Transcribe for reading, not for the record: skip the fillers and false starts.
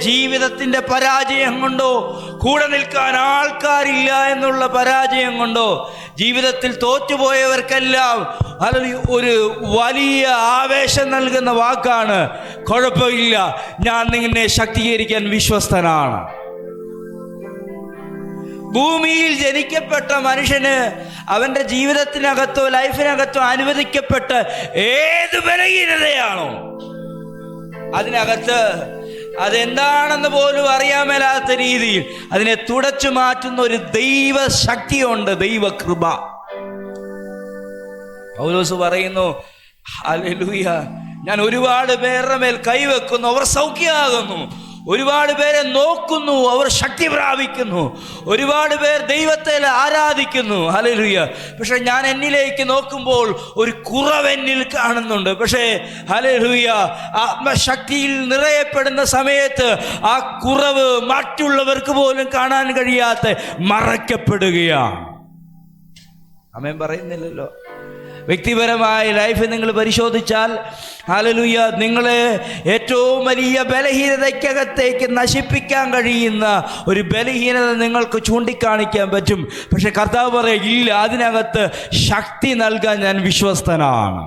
ജീവിതത്തിൻ്റെ പരാജയം കൊണ്ടോ, കൂടെ നിൽക്കാൻ ആൾക്കാരില്ല എന്നുള്ള പരാജയം കൊണ്ടോ, ജീവിതത്തിൽ തോറ്റുപോയവർക്കെല്ലാം ഒരു വലിയ ആവേശം നൽകുന്ന വാക്കാണ്, കുഴപ്പമില്ല, ഞാൻ നിന്നെ ശക്തീകരിക്കാൻ വിശ്വസ്തനാണ്. ഭൂമിയിൽ ജനിക്കപ്പെട്ട മനുഷ്യന് അവൻ്റെ ജീവിതത്തിനകത്തോ ലൈഫിനകത്തോ അനുവദിക്കപ്പെട്ട ഏത് ബലഹീനതയാണോ അതിനകത്ത് അതെന്താണെന്ന് പോലും അറിയാൻ മേലാത്ത രീതിയിൽ അതിനെ തുടച്ചു മാറ്റുന്ന ഒരു ദൈവശക്തിയുണ്ട്, ദൈവകൃപ. പൗലോസ് പറയുന്നു, ഹല്ലേലൂയ, ഞാൻ ഒരുപാട് പേരുടെ മേൽ കൈവെക്കുന്നു, അവർ സൗഖ്യമാകുന്നു. ഒരുപാട് പേരെ നോക്കുന്നു, അവർ ശക്തി പ്രാപിക്കുന്നു. ഒരുപാട് പേർ ദൈവത്തെ ആരാധിക്കുന്നു. ഹല്ലേലൂയ. പക്ഷെ ഞാൻ എന്നിലേക്ക് നോക്കുമ്പോൾ ഒരു കുറവെന്നിൽ കാണുന്നുണ്ട്. പക്ഷേ ഹല്ലേലൂയ, ആത്മശക്തിയിൽ നിറയപ്പെടുന്ന സമയത്ത് ആ കുറവ് മറ്റുള്ളവർക്ക് പോലും കാണാൻ കഴിയാത്ത മറയ്ക്കപ്പെടുകയാണ്. ആമേൻ പറയുന്നില്ലല്ലോ. വ്യക്തിപരമായ ലൈഫ് നിങ്ങൾ പരിശോധിച്ചാൽ ഹല്ലേലൂയ, നിങ്ങളെ ഏറ്റവും വലിയ ബലഹീനതയ്ക്കകത്തേക്ക് നശിപ്പിക്കാൻ കഴിയുന്ന ഒരു ബലഹീനത നിങ്ങൾക്ക് ചൂണ്ടിക്കാണിക്കാൻ പറ്റും. പക്ഷെ കർത്താവ് പറയും, ഇല്ല, അതിനകത്ത് ശക്തി നൽകാൻ ഞാൻ വിശ്വസ്തനാണ്.